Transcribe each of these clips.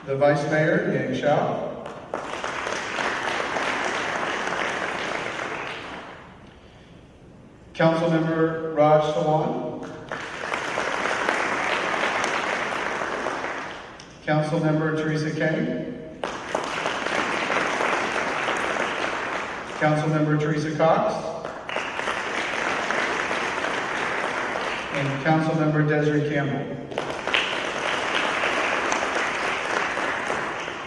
The Vice Mayor, Yang Shao. Councilmember Raj Sawan. Councilmember Teresa Kang. Councilmember Teresa Cox. And Councilmember Desiree Campbell.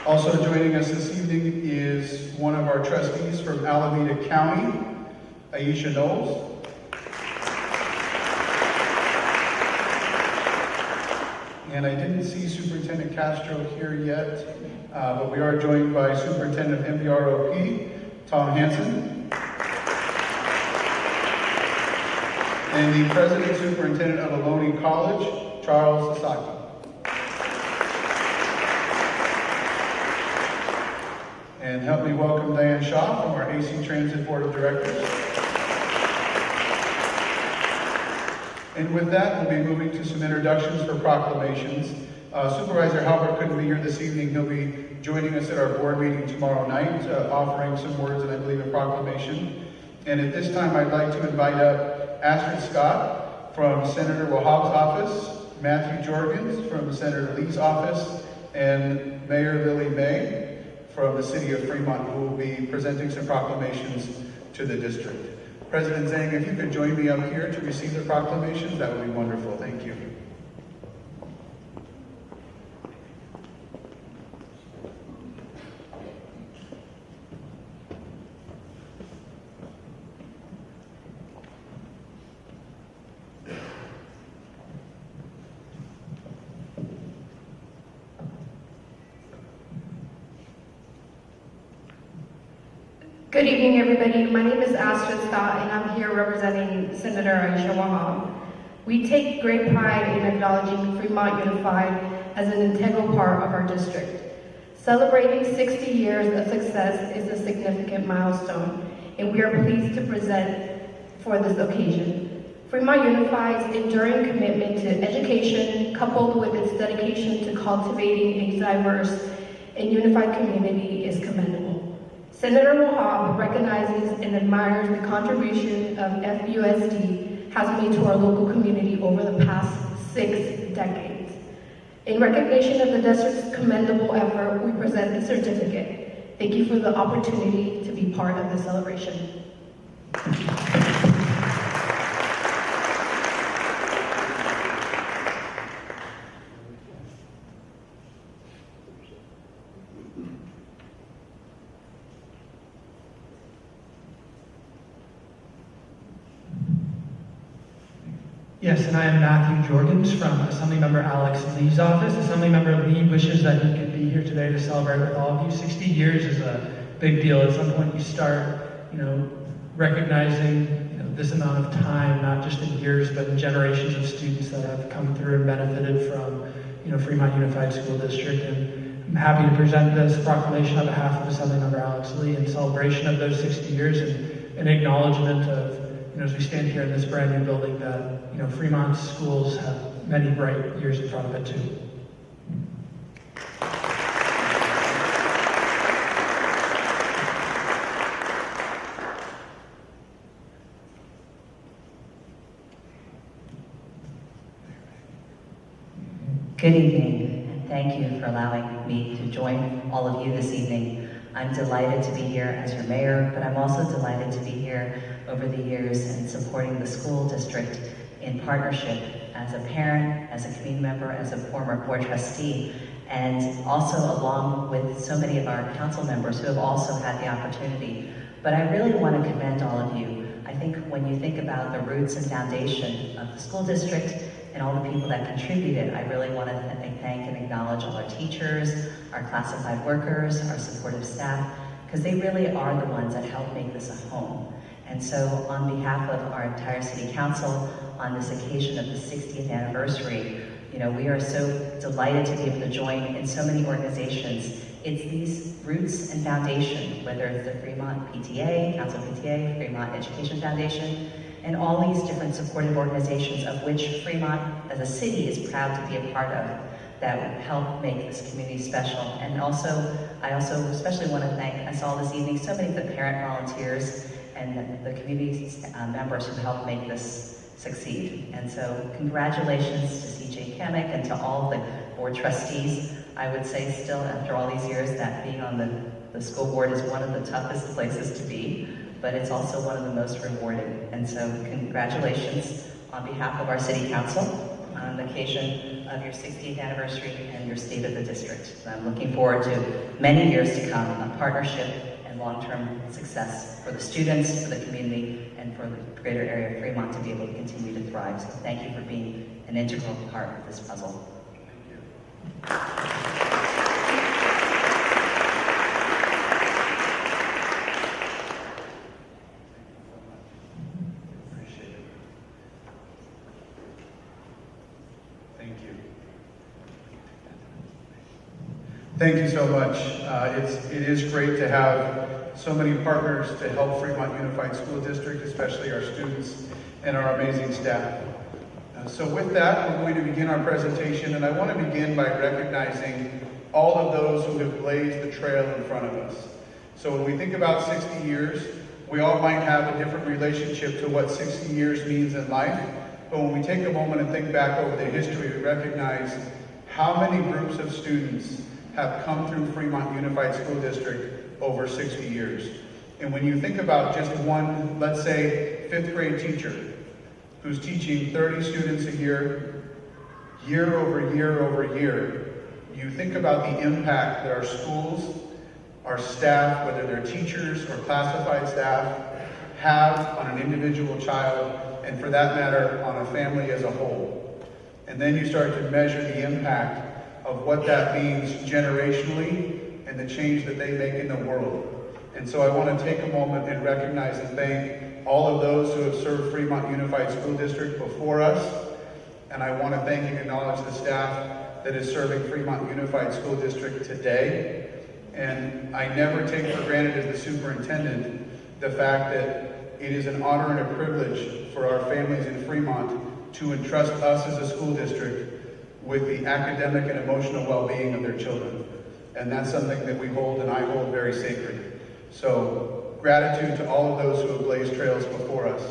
Also joining us this evening is one of our trustees from Alameda County, Aisha Knowles. And I didn't see Superintendent Castro here yet, but we are joined by Superintendent of MBROP, Tom Hansen. And the President Superintendent of Ohlone College, Charles Sasaki. And help me welcome Diane Shaw from our AC Transit Board of Directors. And with that, we'll be moving to some introductions for proclamations. Supervisor Halbert couldn't be here this evening. He'll be joining us at our board meeting tomorrow night, offering some words and I believe a proclamation. And at this time, I'd like to invite up Astrid Scott from Senator Wahab's office, Matthew Jorgens from Senator Lee's office, and Mayor Lily May from the city of Fremont, who will be presenting some proclamations to the district. President Zhang, if you could join me up here to receive the proclamations, that would be wonderful. Thank you. Good evening, everybody. My name is Astrid Scott, and I'm here representing Senator Aisha Wahab. We take great pride in acknowledging Fremont Unified as an integral part of our district. Celebrating 60 years of success is a significant milestone, and we are pleased to present for this occasion. Fremont Unified's enduring commitment to education, coupled with its dedication to cultivating a diverse and unified community, is commendable. Senator Wahab recognizes and admires the contribution of FUSD has made to our local community over the past 6 decades. In recognition of the district's commendable effort, we present the certificate. Thank you for the opportunity to be part of the celebration. Yes, and I am Matthew Jorgens from Assemblymember Alex Lee's office. Assemblymember Lee wishes that he could be here today to celebrate with all of you. 60 years is a big deal. At some point you start, recognizing this amount of time, not just in years, but in generations of students that have come through and benefited from, Fremont Unified School District. And I'm happy to present this proclamation on behalf of Assemblymember Alex Lee in celebration of those 60 years and an acknowledgement of, as we stand here in this brand new building, that Fremont's schools have many bright years in front of it too. Good evening, and thank you for allowing me to join all of you this evening. I'm delighted to be here as your mayor, but I'm also delighted to be here over the years and supporting the school district in partnership as a parent, as a community member, as a former board trustee, and also along with so many of our council members who have also had the opportunity. But I really want to commend all of you. I think when you think about the roots and foundation of the school district and all the people that contributed, I really want to thank and acknowledge all our teachers, our classified workers, our supportive staff, because they really are the ones that help make this a home. And so on behalf of our entire city council, on this occasion of the 60th anniversary, we are so delighted to be able to join in so many organizations. It's these roots and foundation, whether it's the Fremont PTA, Council PTA, Fremont Education Foundation, and all these different supportive organizations of which Fremont as a city is proud to be a part of. that help make this community special. And also, I also especially want to thank, I saw this evening, so many of the parent volunteers and the community members who helped make this succeed. And so congratulations to CJ Kamek and to all of the board trustees. I would say still, after all these years, that being on the school board is one of the toughest places to be, but it's also one of the most rewarding. And so congratulations on behalf of our city council on the occasion of your 60th anniversary and your state of the district. I'm looking forward to many years to come of partnership and long-term success for the students, for the community, and for the greater area of Fremont to be able to continue to thrive. So thank you for being an integral part of this puzzle. Thank you so much. It is great to have so many partners to help Fremont Unified School District, especially our students and our amazing staff. So with that, we're going to begin our presentation, and I want to begin by recognizing all of those who have blazed the trail in front of us. So when we think about 60 years, we all might have a different relationship to what 60 years means in life, but when we take a moment and think back over the history, we recognize how many groups of students have come through Fremont Unified School District over 60 years. And when you think about just one, let's say, 5th grade teacher who's teaching 30 students a year, year over year over year, you think about the impact that our schools, our staff, whether they're teachers or classified staff, have on an individual child, and for that matter, on a family as a whole. And then you start to measure the impact of what that means generationally and the change that they make in the world. And so I want to take a moment and recognize and thank all of those who have served Fremont Unified School District before us. And I want to thank and acknowledge the staff that is serving Fremont Unified School District today. And I never take for granted as the superintendent the fact that it is an honor and a privilege for our families in Fremont to entrust us as a school district with the academic and emotional well-being of their children. And that's something that we hold and I hold very sacred. So gratitude to all of those who have blazed trails before us.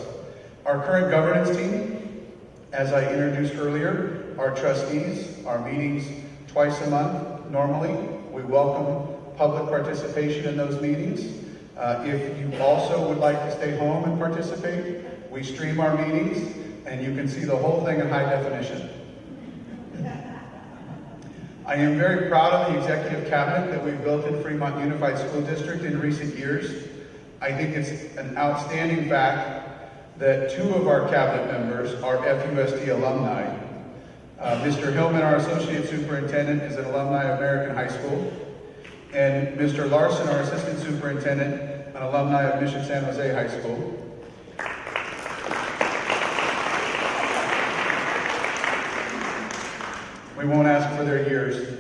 Our current governance team, as I introduced earlier, our trustees, our meetings twice a month normally. We welcome public participation in those meetings. If you also would like to stay home and participate, we stream our meetings and you can see the whole thing in high definition. I am very proud of the executive cabinet that we've built in Fremont Unified School District in recent years. I think it's an outstanding fact that 2 of our cabinet members are FUSD alumni. Mr. Hillman, our associate superintendent, is an alumni of American High School. And Mr. Larson, our assistant superintendent, an alumni of Mission San Jose High School. We won't ask for their years.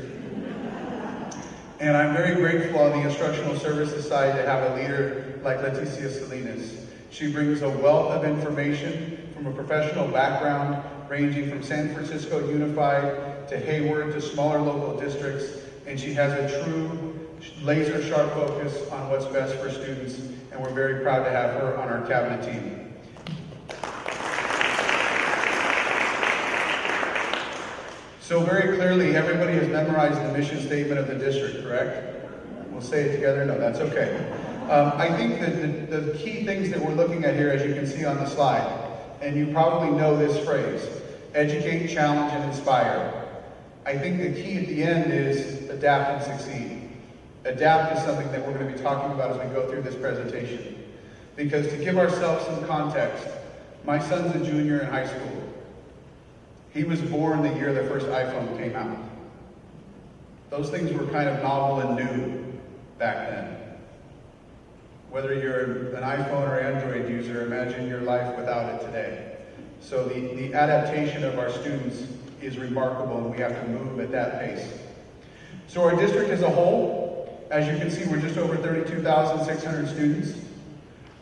And I'm very grateful on the instructional services side to have a leader like Leticia Salinas. She brings a wealth of information from a professional background ranging from San Francisco Unified to Hayward to smaller local districts, and she has a true laser sharp focus on what's best for students, and we're very proud to have her on our cabinet team. So very clearly, everybody has memorized the mission statement of the district, correct? We'll say it together? No, that's okay. I think that the key things that we're looking at here, as you can see on the slide, and you probably know this phrase, educate, challenge, and inspire. I think the key at the end is adapt and succeed. Adapt is something that we're going to be talking about as we go through this presentation. Because to give ourselves some context, my son's a junior in high school. He was born the year the first iPhone came out. Those things were kind of novel and new back then. Whether you're an iPhone or Android user, imagine your life without it today. So the adaptation of our students is remarkable, and we have to move at that pace. So our district as a whole, as you can see, we're just over 32,600 students.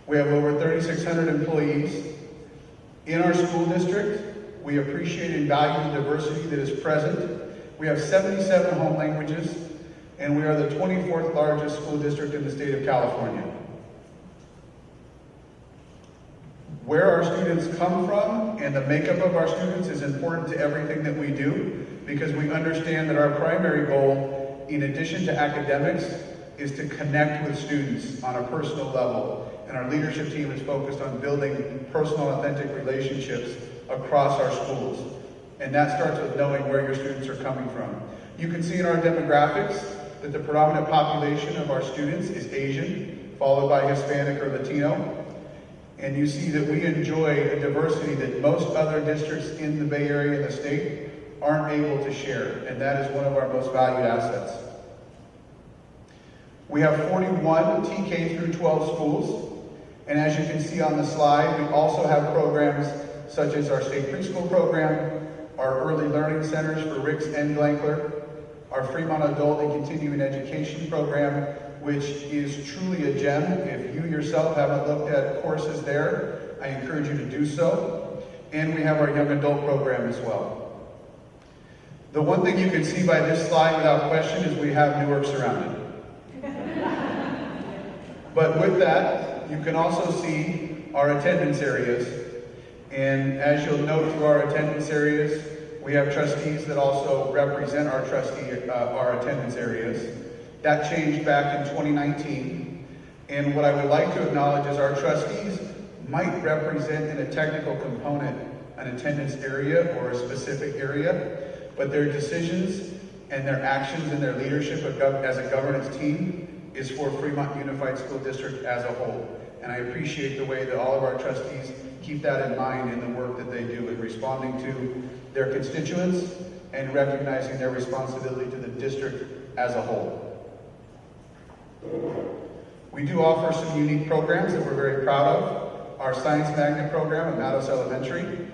We have over 3,600 employees. In our school district, we appreciate and value the diversity that is present We have 77 home languages, and we are the 24th largest school district in the state of California. Where our students come from and the makeup of our students is important to everything that we do, because we understand that our primary goal, in addition to academics, is to connect with students on a personal level. And our leadership team is focused on building personal, authentic relationships across our schools. And that starts with knowing where your students are coming from. You can see in our demographics that the predominant population of our students is Asian, followed by Hispanic or Latino. And you see that we enjoy a diversity that most other districts in the Bay Area and the state aren't able to share. And that is one of our most valued assets. We have 41 TK through 12 schools. And as you can see on the slide, we also have programs such as our state preschool program, our early learning centers for Ricks and Glankler, our Fremont Adult and Continuing Education program, which is truly a gem. If you yourself haven't looked at courses there, I encourage you to do so. And we have our young adult program as well. The one thing you can see by this slide without question is we have Newark surrounded. But with that, you can also see our attendance areas. And as you'll note through our attendance areas, we have trustees that also represent our attendance areas. That changed back in 2019. And what I would like to acknowledge is our trustees might represent in a technical component an attendance area or a specific area, but their decisions and their actions and their leadership as a governance team is for Fremont Unified School District as a whole. And I appreciate the way that all of our trustees keep that in mind in the work that they do in responding to their constituents and recognizing their responsibility to the district as a whole. We do offer some unique programs that we're very proud of. Our Science Magnet program at Matos Elementary,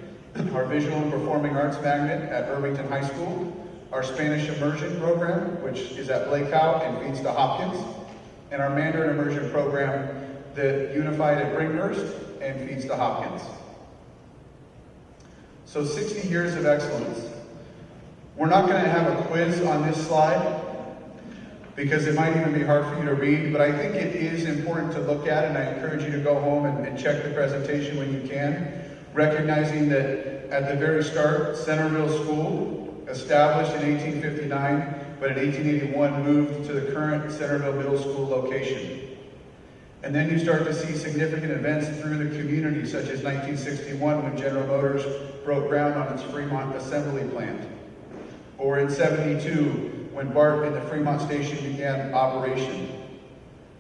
our Visual and Performing Arts Magnet at Irvington High School, our Spanish Immersion program, which is at Blake Howe and feeds to Hopkins, and our Mandarin Immersion program that unified at Bringhurst and feeds to Hopkins. So 60 years of excellence. We're not going to have a quiz on this slide because it might even be hard for you to read, but I think it is important to look at, and I encourage you to go home and check the presentation when you can, recognizing that at the very start, Centerville School, established in 1859, but in 1881 moved to the current Centerville Middle School location. And then you start to see significant events through the community, such as 1961 when General Motors broke ground on its Fremont assembly plant. Or in 72 when BART in the Fremont station began operation.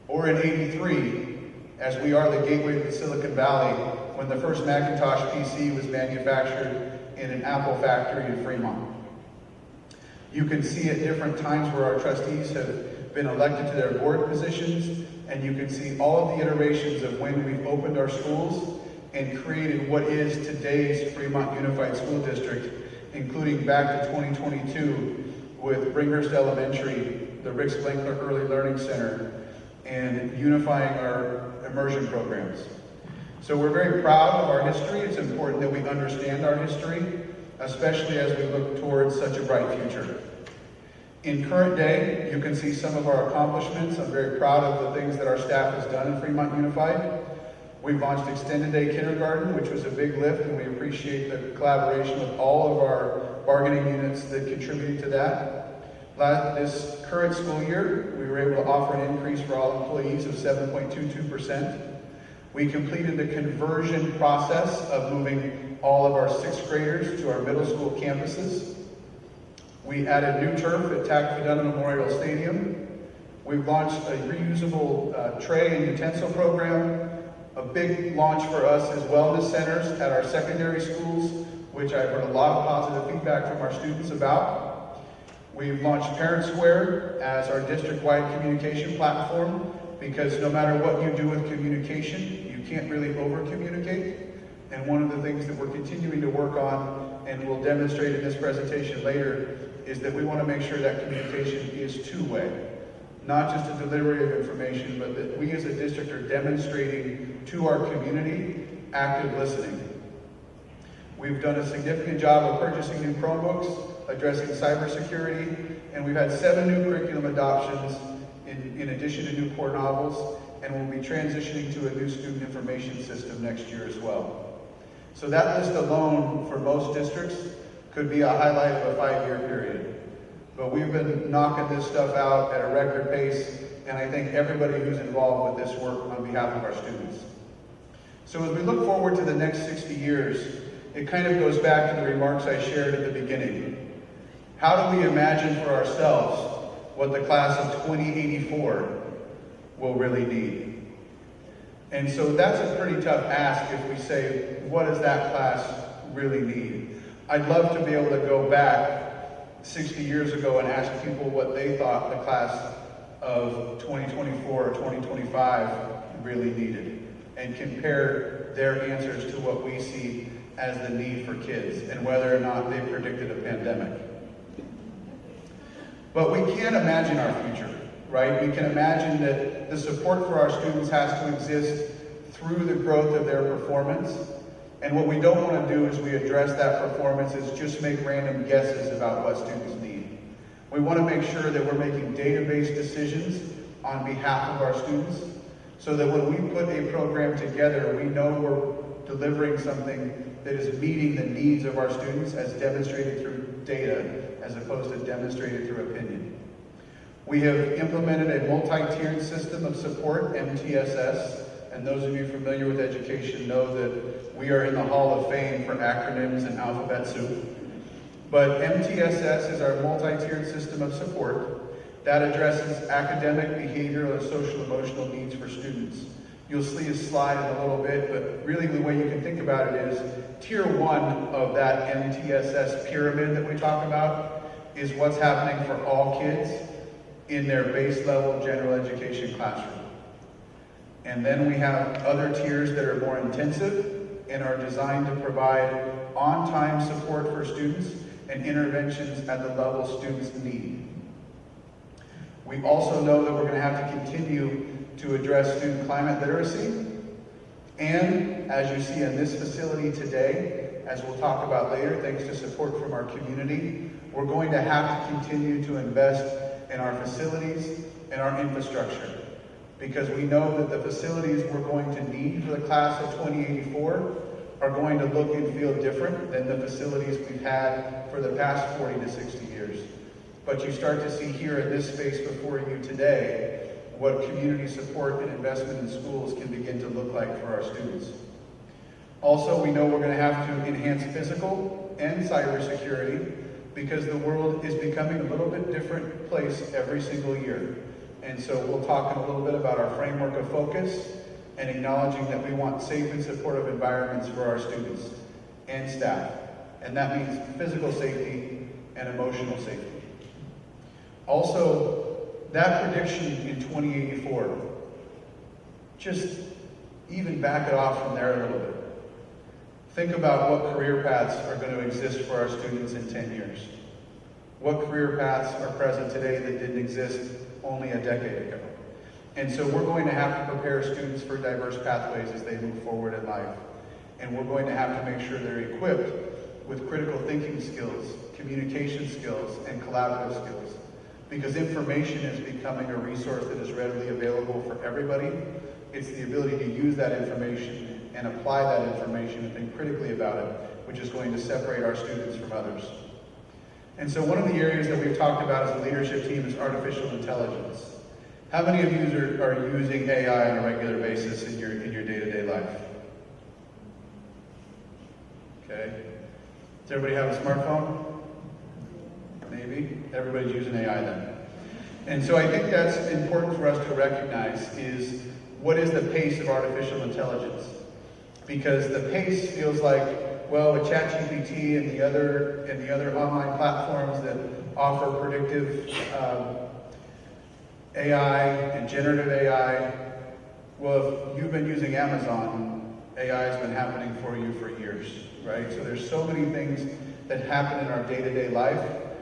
Or in 83, as we are the gateway to the Silicon Valley, when the first Macintosh PC was manufactured in an Apple factory in Fremont. You can see at different times where our trustees have been elected to their board positions, and you can see all of the iterations of when we've opened our schools and created what is today's Fremont Unified School District, including back to 2022 with Bringhurst Elementary, the Ricks Glankler Early Learning Center, and unifying our immersion programs. So we're very proud of our history. It's important that we understand our history, especially as we look towards such a bright future. In current day, you can see some of our accomplishments. I'm very proud of the things that our staff has done in Fremont Unified. We've launched Extended Day Kindergarten, which was a big lift, and we appreciate the collaboration with all of our bargaining units that contributed to that. This current school year, we were able to offer an increase for all employees of 7.22%. We completed the conversion process of moving all of our sixth graders to our middle school campuses. We added new turf at Tac Fiduna Memorial Stadium. We've launched a reusable tray and utensil program. A big launch for us is wellness centers at our secondary schools, which I've heard a lot of positive feedback from our students about. We've launched Parent Square as our district-wide communication platform, because no matter what you do with communication, you can't really over-communicate. And one of the things that we're continuing to work on, and we'll demonstrate in this presentation later, is that we want to make sure that communication is two-way. Not just a delivery of information, but that we as a district are demonstrating to our community active listening. We've done a significant job of purchasing new Chromebooks, addressing cybersecurity, and we've had 7 new curriculum adoptions in addition to new core novels, and we'll be transitioning to a new student information system next year as well. So that list alone for most districts could be a highlight of a 5-year period. But we've been knocking this stuff out at a record pace, and I thank everybody who's involved with this work on behalf of our students. So as we look forward to the next 60 years, it kind of goes back to the remarks I shared at the beginning. How do we imagine for ourselves what the class of 2084 will really need? And so that's a pretty tough ask if we say, what does that class really need? I'd love to be able to go back 60 years ago and ask people what they thought the class of 2024 or 2025 really needed, and compare their answers to what we see as the need for kids and whether or not they predicted a pandemic. But we can't imagine our future, right? We can imagine that the support for our students has to exist through the growth of their performance. And what we don't want to do as we address that performance is just make random guesses about what students need. We want to make sure that we're making database decisions on behalf of our students, so that when we put a program together, we know we're delivering something that is meeting the needs of our students as demonstrated through data, as opposed to demonstrated through opinion. We have implemented a multi-tiered system of support, MTSS, and those of you familiar with education know that we are in the Hall of Fame for acronyms and alphabet soup. But MTSS is our multi-tiered system of support that addresses academic, behavioral, and social emotional needs for students. You'll see a slide in a little bit, but really the way you can think about it is tier 1 of that MTSS pyramid that we talk about is what's happening for all kids in their base level general education classroom. And then we have other tiers that are more intensive and are designed to provide on-time support for students and interventions at the level students need. We also know that we're going to have to continue to address student climate literacy. And as you see in this facility today, as we'll talk about later, thanks to support from our community, we're going to have to continue to invest in our facilities and our infrastructure, because we know that the facilities we're going to need for the class of 2084 are going to look and feel different than the facilities we've had for the past 40 to 60 years. But you start to see here in this space before you today what community support and investment in schools can begin to look like for our students. Also, we know we're going to have to enhance physical and cybersecurity, because the world is becoming a little bit different place every single year. And so we'll talk a little bit about our framework of focus and acknowledging that we want safe and supportive environments for our students and staff. And that means physical safety and emotional safety. Also, that prediction in 2084, just even back it off from there a little bit. Think about what career paths are going to exist for our students in 10 years. What career paths are present today that didn't exist only a decade ago? And so we're going to have to prepare students for diverse pathways as they move forward in life. And we're going to have to make sure they're equipped with critical thinking skills, communication skills, and collaborative skills. Because information is becoming a resource that is readily available for everybody. It's the ability to use that information and apply that information and think critically about it, which is going to separate our students from others. And so one of the areas that we've talked about as a leadership team is artificial intelligence. How many of you are using AI on a regular basis in your day-to-day life? Okay. Does everybody have a smartphone? Maybe. Everybody's using AI then. And so I think that's important for us to recognize is what is the pace of artificial intelligence? Because the pace feels like, well, with ChatGPT and the other online platforms that offer predictive AI and generative AI, well, if you've been using Amazon, AI has been happening for you for years, right? So there's so many things that happen in our day-to-day life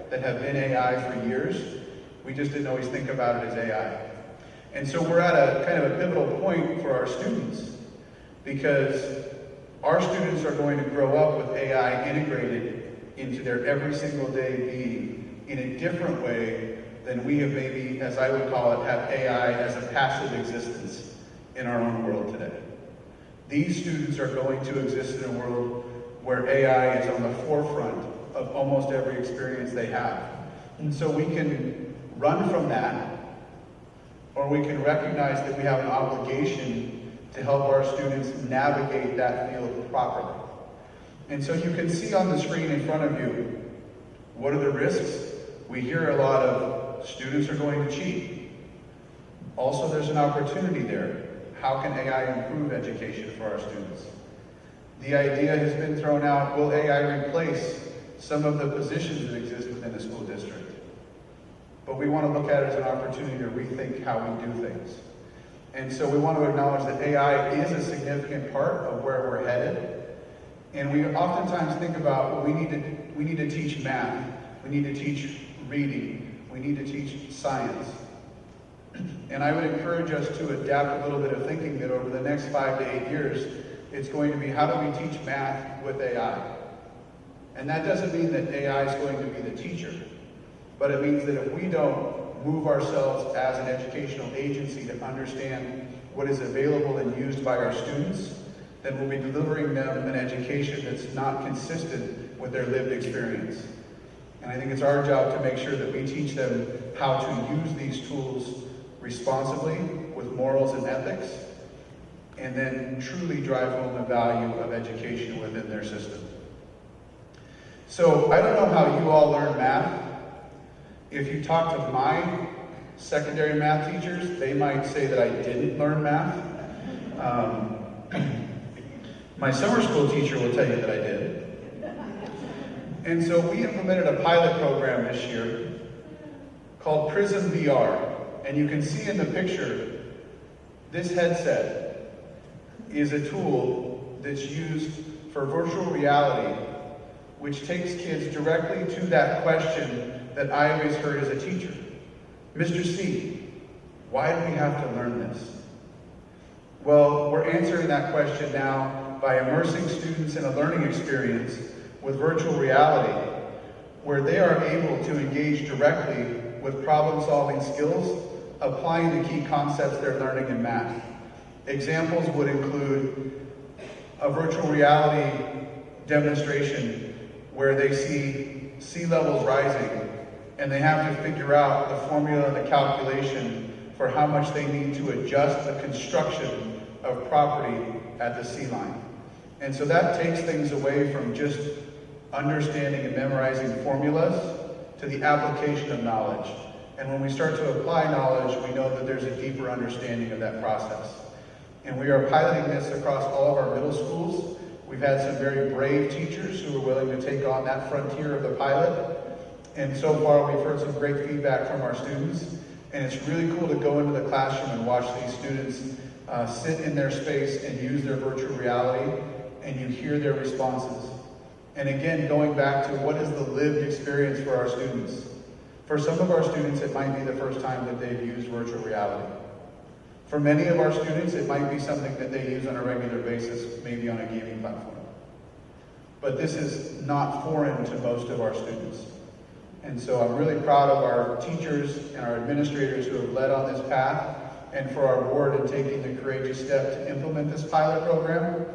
that have been AI for years. We just didn't always think about it as AI. And so we're at a kind of a pivotal point for our students, because Our students are going to grow up with AI integrated into their every single day being in a different way than we have maybe, as I would call it, have AI as a passive existence in our own world today. These students are going to exist in a world where AI is on the forefront of almost every experience they have. And so we can run from that, or we can recognize that we have an obligation to help our students navigate that field properly. And so you can see on the screen in front of you, what are the risks? We hear a lot of students are going to cheat. Also, there's an opportunity there. How can AI improve education for our students? The idea has been thrown out, will AI replace some of the positions that exist within the school district? But we want to look at it as an opportunity to rethink how we do things. And so we want to acknowledge that AI is a significant part of where we're headed. And we oftentimes think about, well, we need to teach math, we need to teach reading, we need to teach science. And I would encourage us to adapt a little bit of thinking that over the next 5 to 8 years, it's going to be how do we teach math with AI? And that doesn't mean that AI is going to be the teacher, but it means that if we don't move ourselves as an educational agency to understand what is available and used by our students, then we'll be delivering them an education that's not consistent with their lived experience. And I think it's our job to make sure that we teach them how to use these tools responsibly with morals and ethics, and then truly drive home the value of education within their system. So I don't know how you all learn math. If you talk to my secondary math teachers, they might say that I didn't learn math. My summer school teacher will tell you that I did. And so we implemented a pilot program this year called Prism VR. And you can see in the picture, this headset is a tool that's used for virtual reality, which takes kids directly to that question that I always heard as a teacher. Mr. C, why do we have to learn this? Well, we're answering that question now by immersing students in a learning experience with virtual reality, where they are able to engage directly with problem-solving skills, applying the key concepts they're learning in math. Examples would include a virtual reality demonstration where they see sea levels rising and they have to figure out the formula and the calculation for how much they need to adjust the construction of property at the sea line. And so that takes things away from just understanding and memorizing formulas to the application of knowledge. And when we start to apply knowledge, we know that there's a deeper understanding of that process. And we are piloting this across all of our middle schools. We've had some very brave teachers who are willing to take on that frontier of the pilot. And so far, we've heard some great feedback from our students. And it's really cool to go into the classroom and watch these students sit in their space and use their virtual reality, and you hear their responses. And again, going back to what is the lived experience for our students. For some of our students, it might be the first time that they've used virtual reality. For many of our students, it might be something that they use on a regular basis, maybe on a gaming platform. But this is not foreign to most of our students. And so I'm really proud of our teachers and our administrators who have led on this path, and for our board in taking the courageous step to implement this pilot program,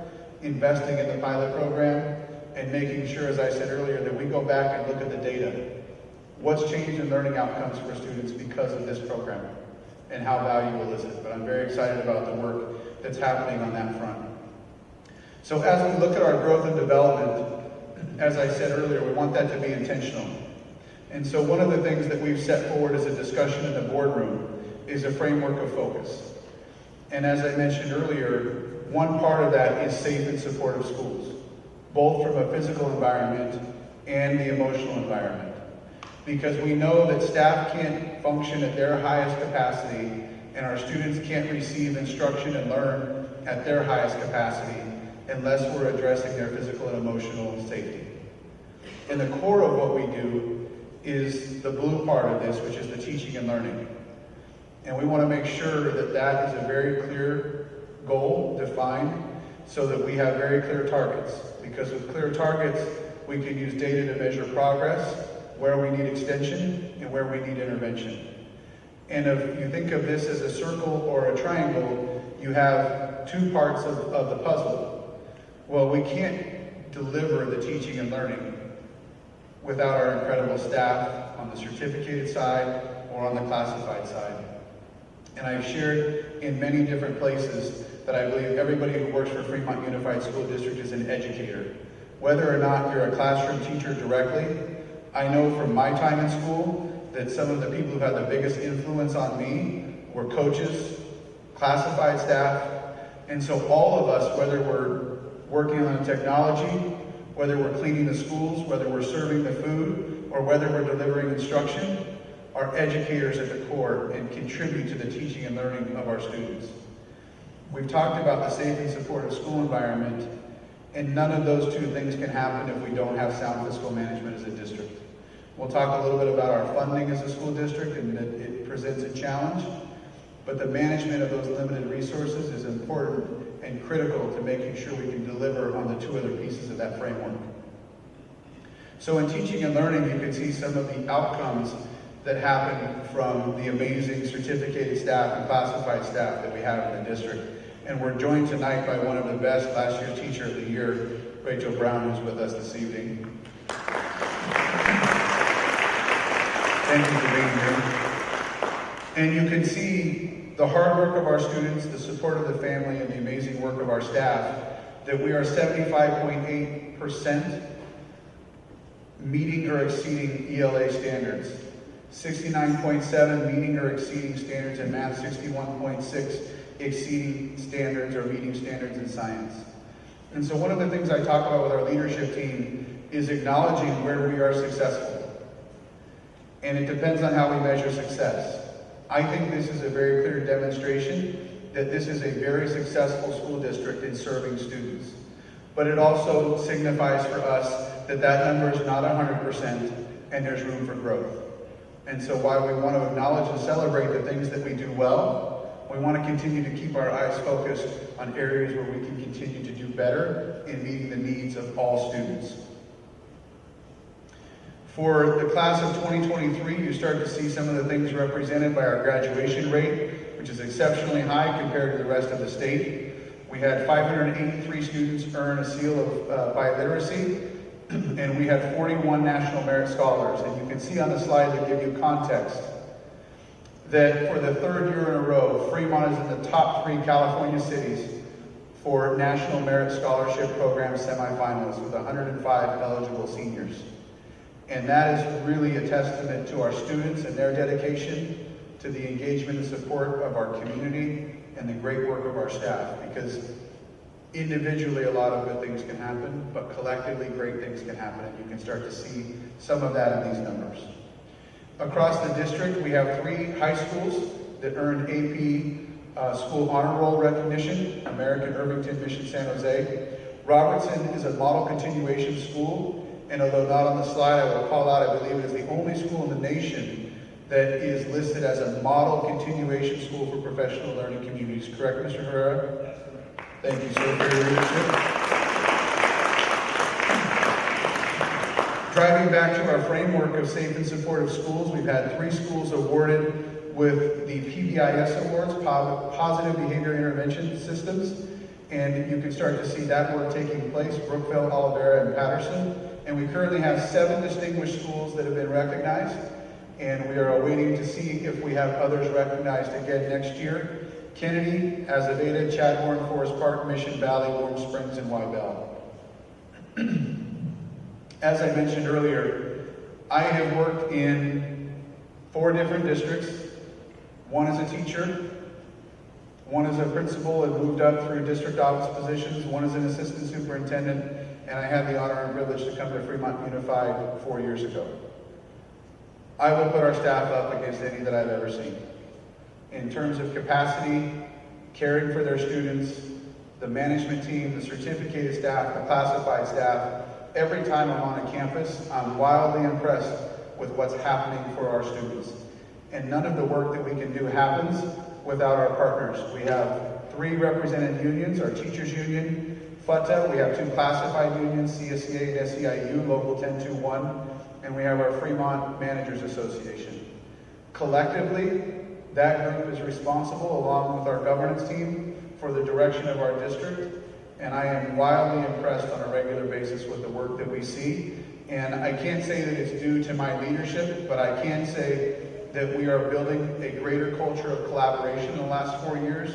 investing in the pilot program, and making sure, as I said earlier, that we go back and look at the data. What's changed in learning outcomes for students because of this program, and how valuable is it? But I'm very excited about the work that's happening on that front. So as we look at our growth and development, as I said earlier, we want that to be intentional. And so one of the things that we've set forward as a discussion in the boardroom is a framework of focus. And as I mentioned earlier, one part of that is safe and supportive schools, both from a physical environment and the emotional environment. Because we know that staff can't function at their highest capacity, and our students can't receive instruction and learn at their highest capacity unless we're addressing their physical and emotional safety. And the core of what we do is the blue part of this, which is the teaching and learning. And we want to make sure that that is a very clear goal, defined, so that we have very clear targets. Because with clear targets, we can use data to measure progress, where we need extension, and where we need intervention. And if you think of this as a circle or a triangle, you have two parts of the puzzle. Well, we can't deliver the teaching and learning without our incredible staff on the certificated side or on the classified side. And I've shared in many different places that I believe everybody who works for Fremont Unified School District is an educator. Whether or not you're a classroom teacher directly, I know from my time in school that some of the people who had the biggest influence on me were coaches, classified staff, and so all of us, whether we're working on technology, whether we're cleaning the schools, whether we're serving the food, or whether we're delivering instruction, are educators at the core and contribute to the teaching and learning of our students. We've talked about the safe and supportive school environment, and none of those two things can happen if we don't have sound fiscal management as a district. We'll talk a little bit about our funding as a school district and that it presents a challenge, but the management of those limited resources is important and critical to making sure we can deliver on the two other pieces of that framework. So in teaching and learning, you can see some of the outcomes that happen from the amazing certificated staff and classified staff that we have in the district. And we're joined tonight by one of the best last year's Teacher of the Year, Rachel Brown, who's with us this evening. Thank you for being here. And you can see the hard work of our students, the support of the family, and the amazing work of our staff, that we are 75.8% meeting or exceeding ELA standards. 69.7 meeting or exceeding standards in math, 61.6 exceeding standards or meeting standards in science. And so one of the things I talk about with our leadership team is acknowledging where we are successful. And it depends on how we measure success. I think this is a very clear demonstration that this is a very successful school district in serving students. But it also signifies for us that that number is not 100% and there's room for growth. And so while we want to acknowledge and celebrate the things that we do well, we want to continue to keep our eyes focused on areas where we can continue to do better in meeting the needs of all students. For the class of 2023, you start to see some of the things represented by our graduation rate, which is exceptionally high compared to the rest of the state. We had 583 students earn a seal of biliteracy, and we had 41 National Merit Scholars. And you can see on the slide that give you context that for the third year in a row, Fremont is in the top 3 California cities for National Merit Scholarship Program semifinalists with 105 eligible seniors. And that is really a testament to our students and their dedication, to the engagement and support of our community, and the great work of our staff. Because individually, a lot of good things can happen, but collectively, great things can happen. And you can start to see some of that in these numbers. Across the district, we have 3 high schools that earned AP School Honor Roll recognition: American, Irvington, Mission San Jose. Robertson is a model continuation school. And although not on the slide, I will call out, I believe it is the only school in the nation that is listed as a model continuation school for professional learning communities. Correct, Mr. Herrera? Thank you, sir, for your leadership. Driving back to our framework of safe and supportive schools, we've had 3 schools awarded with the PBIS Awards, Positive Behavior Intervention Systems. And you can start to see that work taking place: Brookville, Olivera, and Patterson. And we currently have 7 distinguished schools that have been recognized, and we are awaiting to see if we have others recognized again next year: Kennedy, Azevedo, Chadbourne, Forest Park, Mission Valley, Warm Springs, and Wybell. As I mentioned earlier, I have worked in 4 different districts. One as a teacher, one as a principal and moved up through district office positions, one as an assistant superintendent, and I had the honor and privilege to come to Fremont Unified 4 years ago. I will put our staff up against any that I've ever seen. In terms of capacity, caring for their students, the management team, the certificated staff, the classified staff, every time I'm on a campus, I'm wildly impressed with what's happening for our students. And none of the work that we can do happens without our partners. We have 3 represented unions: our teachers union, FUTA, we have 2 classified unions, CSEA and SEIU, Local 1021, and we have our Fremont Managers Association. Collectively, that group is responsible, along with our governance team, for the direction of our district, and I am wildly impressed on a regular basis with the work that we see. And I can't say that it's due to my leadership, but I can say that we are building a greater culture of collaboration in the last 4 years.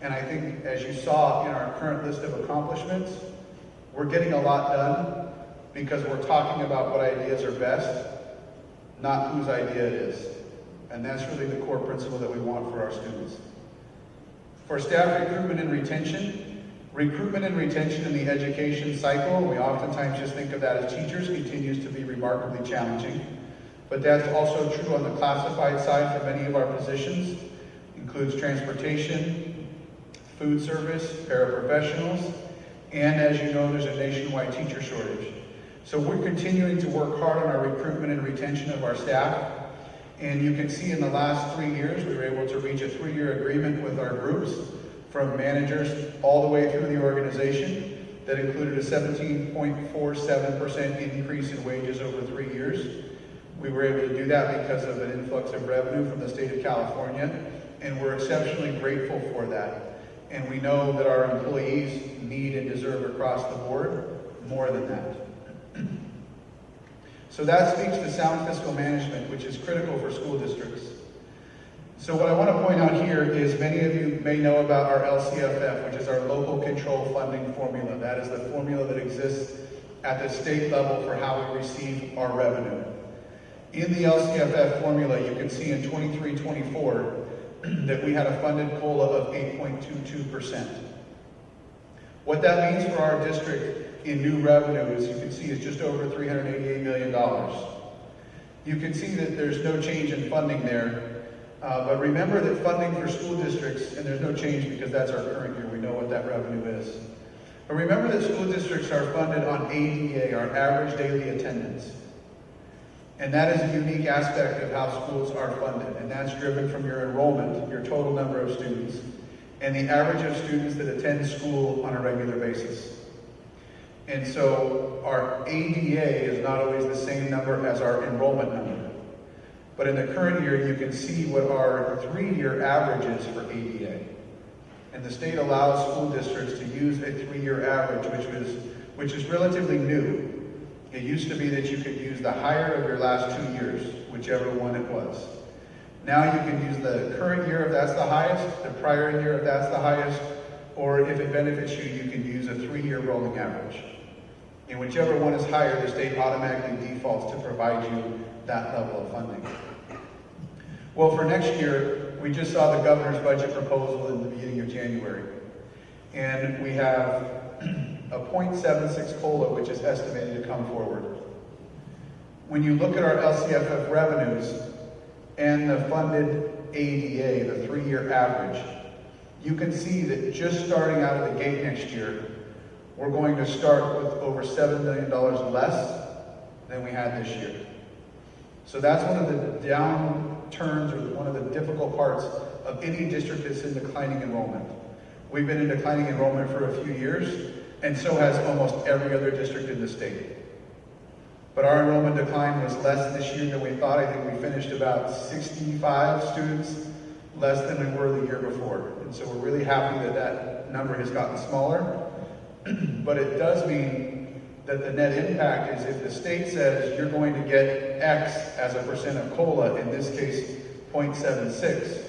And I think, as you saw in our current list of accomplishments, we're getting a lot done because we're talking about what ideas are best, not whose idea it is. And that's really the core principle that we want for our students. For staff recruitment and retention in the education cycle, we oftentimes just think of that as teachers, continues to be remarkably challenging. But that's also true on the classified side for many of our positions. Includes transportation, food service, paraprofessionals, and as you know, there's a nationwide teacher shortage. So we're continuing to work hard on our recruitment and retention of our staff. And you can see in the last 3 years, we were able to reach a 3-year agreement with our groups, from managers all the way through the organization, that included a 17.47% increase in wages over 3 years. We were able to do that because of an influx of revenue from the state of California, and we're exceptionally grateful for that. And we know that our employees need and deserve across the board more than that. So that speaks to sound fiscal management, which is critical for school districts. So what I want to point out here is many of you may know about our LCFF, which is our local control funding formula. That is the formula that exists at the state level for how we receive our revenue. In the LCFF formula, you can see in 23-24 that we had a funded COLA of 8.22%. What that means for our district in new revenue, as you can see, is just over $388 million. You can see that there's no change in funding there. But remember that funding for school districts, and there's no change because that's our current year, we know what that revenue is. But remember that school districts are funded on ADA, our average daily attendance. And that is a unique aspect of how schools are funded, and that's driven from your enrollment, your total number of students, and the average of students that attend school on a regular basis. And so our ADA is not always the same number as our enrollment number. But in the current year, you can see what our 3-year average is for ADA. And the state allows school districts to use a 3-year average, which is relatively new. It used to be that you could use the higher of your last 2 years, whichever one it was. Now you can use the current year if that's the highest, the prior year if that's the highest, or if it benefits you, you can use a 3-year rolling average. And whichever one is higher, the state automatically defaults to provide you that level of funding. Well, for next year, we just saw the governor's budget proposal in the beginning of January. And we have a 0.76 COLA, which is estimated to come forward. When you look at our LCFF revenues and the funded ADA, the 3-year average, you can see that just starting out of the gate next year, we're going to start with over $7 million less than we had this year. So that's one of the downturns, or one of the difficult parts of any district that's in declining enrollment. We've been in declining enrollment for a few years, and so has almost every other district in the state. But our enrollment decline was less this year than we thought. I think we finished about 65 students less than we were the year before. And so we're really happy that that number has gotten smaller. But it does mean that the net impact is, if the state says you're going to get X as a percent of COLA, in this case 0.76,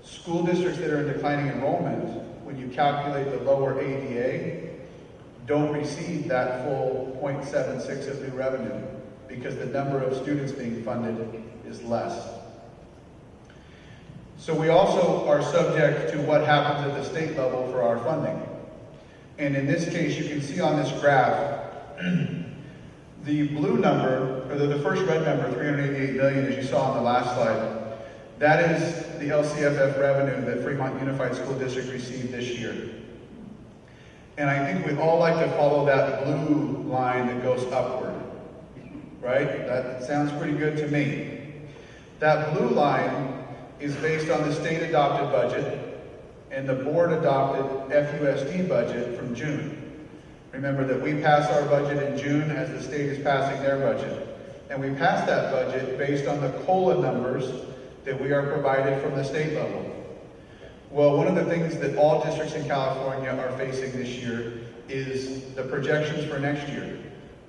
school districts that are in declining enrollment, when you calculate the lower ADA, don't receive that full 0.76 of new revenue because the number of students being funded is less. So we also are subject to what happens at the state level for our funding. And in this case, you can see on this graph, the blue number, or the first red number, 388 million, as you saw on the last slide, that is the LCFF revenue that Fremont Unified School District received this year. And I think we all like to follow that blue line that goes upward, right? That sounds pretty good to me. That blue line is based on the state-adopted budget and the board-adopted FUSD budget from June. Remember that we pass our budget in June as the state is passing their budget. And we pass that budget based on the COLA numbers that we are provided from the state level. Well, one of the things that all districts in California are facing this year is the projections for next year.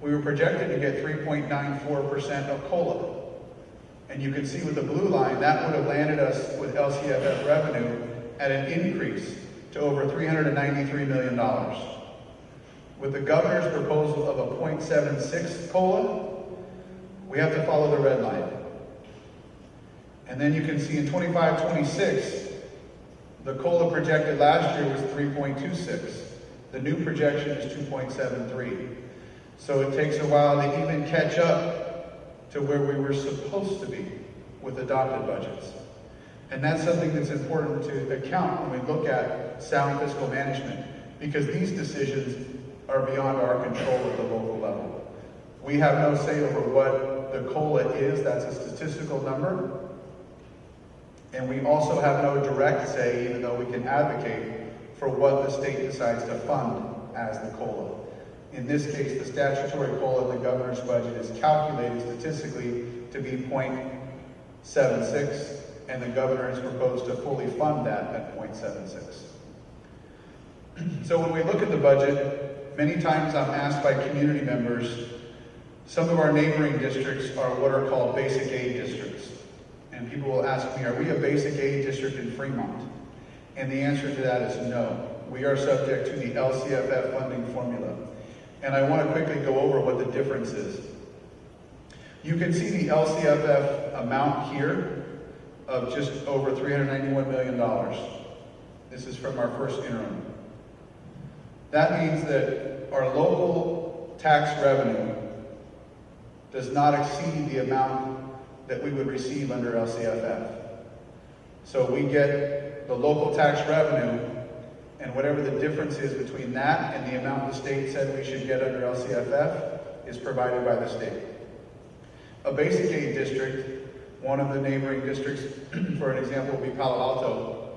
We were projected to get 3.94% of COLA. And you can see with the blue line, that would have landed us with LCFF revenue at an increase to over $393 million. With the governor's proposal of a 0.76 COLA, we have to follow the red line. And then you can see in 25-26, the COLA projected last year was 3.26. The new projection is 2.73. So it takes a while to even catch up to where we were supposed to be with adopted budgets. And that's something that's important to account when we look at sound fiscal management, because these decisions are beyond our control at the local level. We have no say over what the COLA is, that's a statistical number. And we also have no direct say, even though we can advocate for what the state decides to fund as the COLA. In this case, the statutory COLA in the governor's budget is calculated statistically to be 0.76, and the governor has proposed to fully fund that at 0.76. So when we look at the budget, many times I'm asked by community members, some of our neighboring districts are what are called basic aid districts. And people will ask me, are we a basic aid district in Fremont? And the answer to that is no. We are subject to the LCFF funding formula. And I want to quickly go over what the difference is. You can see the LCFF amount here of just over $391 million. This is from our first interim. That means that our local tax revenue does not exceed the amount that we would receive under LCFF. So we get the local tax revenue, and whatever the difference is between that and the amount the state said we should get under LCFF is provided by the state. A basic aid district, one of the neighboring districts, for an example, would be Palo Alto,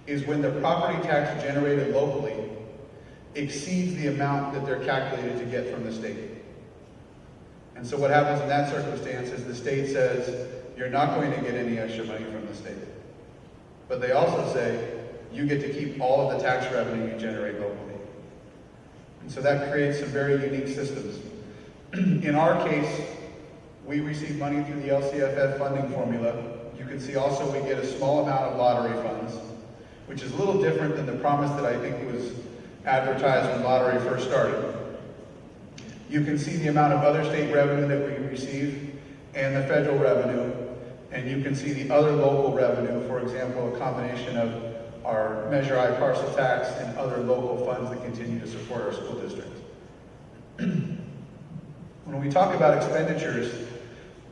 is when the property tax generated locally exceeds the amount that they're calculated to get from the state. And so what happens in that circumstance is the state says, you're not going to get any extra money from the state. But they also say, you get to keep all of the tax revenue you generate locally. And so that creates some very unique systems. In our case, we receive money through the LCFF funding formula. You can see also we get a small amount of lottery funds, which is a little different than the promise that I think was advertised when lottery first started. You can see the amount of other state revenue that we receive and the federal revenue, and you can see the other local revenue, for example, a combination of our Measure I parcel tax and other local funds that continue to support our school district. When we talk about expenditures,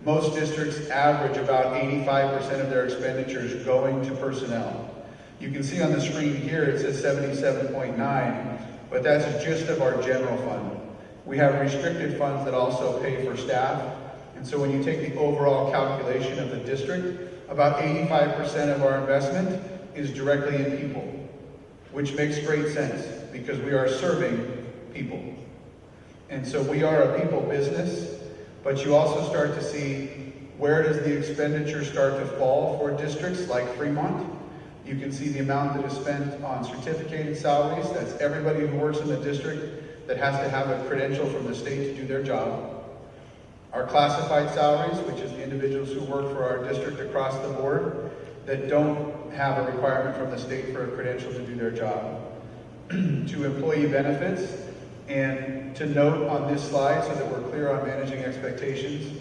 most districts average about 85% of their expenditures going to personnel. You can see on the screen here it says 77.9, but that's just of our general fund. We have restricted funds that also pay for staff. And so when you take the overall calculation of the district, about 85% of our investment is directly in people, which makes great sense because we are serving people. And so we are a people business, but you also start to see where does the expenditure start to fall for districts like Fremont. You can see the amount that is spent on certificated salaries. That's everybody who works in the district that has to have a credential from the state to do their job. Our classified salaries, which is the individuals who work for our district across the board that don't have a requirement from the state for a credential to do their job. To employee benefits, and to note on this slide so that we're clear on managing expectations,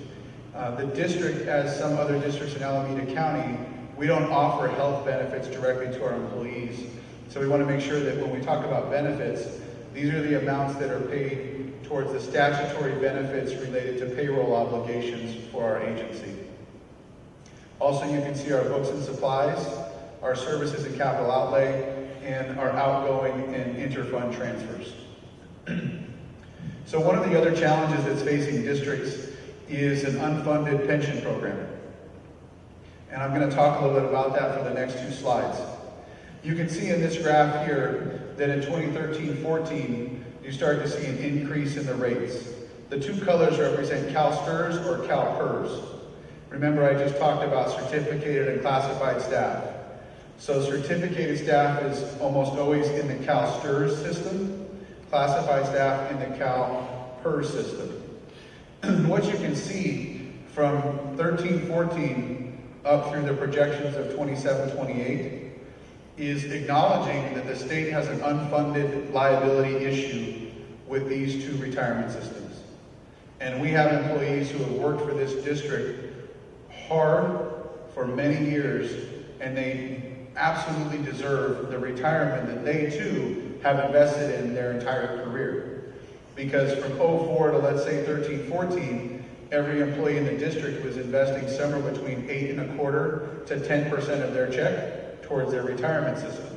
the district, as some other districts in Alameda County, we don't offer health benefits directly to our employees. So we want to make sure that when we talk about benefits, these are the amounts that are paid towards the statutory benefits related to payroll obligations for our agency. Also, you can see our books and supplies, our services and capital outlay, and our outgoing and interfund transfers. So one of the other challenges that's facing districts is an unfunded pension program. And I'm going to talk a little bit about that for the next two slides. You can see in this graph here that in 2013-14, you start to see an increase in the rates. The two colors represent CalSTRS or CalPERS. Remember, I just talked about certificated and classified staff. So certificated staff is almost always in the CalSTRS system, classified staff in the CalPERS system. What you can see from 13-14 up through the projections of 27-28 is acknowledging that the state has an unfunded liability issue with these two retirement systems. And we have employees who have worked for this district hard for many years, and they absolutely deserve the retirement that they too have invested in their entire career. Because from 04 to let's say 13-14, every employee in the district was investing somewhere between 8.25% to 10% of their check towards their retirement system.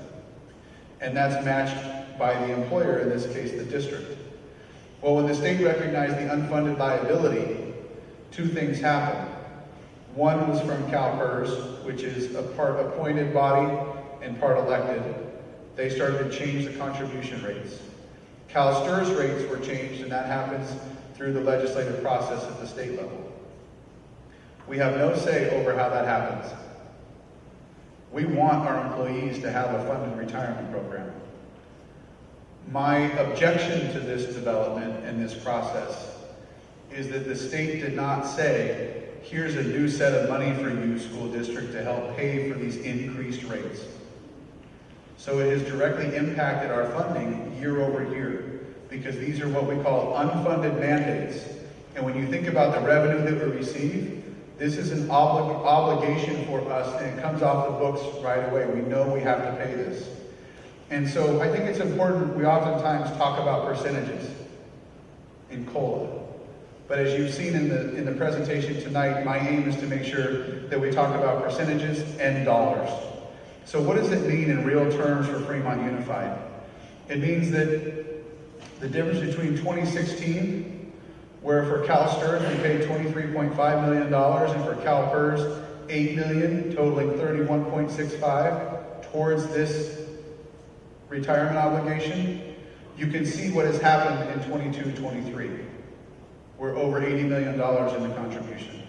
And that's matched by the employer, in this case, the district. Well, when the state recognized the unfunded liability, two things happened. One was from CalPERS, which is a part appointed body and part elected. They started to change the contribution rates. CalSTRS rates were changed, and that happens through the legislative process at the state level. We have no say over how that happens. We want our employees to have a funded retirement program. My objection to this development and this process is that the state did not say, here's a new set of money for you, school district, to help pay for these increased rates. So it has directly impacted our funding year over year, because these are what we call unfunded mandates. And when you think about the revenue that we receive, this is an obligation for us, and it comes off the books right away. We know we have to pay this. And so I think it's important, we oftentimes talk about percentages in COLA. But as you've seen in the presentation tonight, my aim is to make sure that we talk about percentages and dollars. So what does it mean in real terms for Fremont Unified? It means that the difference between 2016, where for CalSTRS we paid $23.5 million, and for CalPERS, $8 million, totaling $31.65 towards this retirement obligation, you can see what has happened in 22-23. We're over $80 million in the contribution.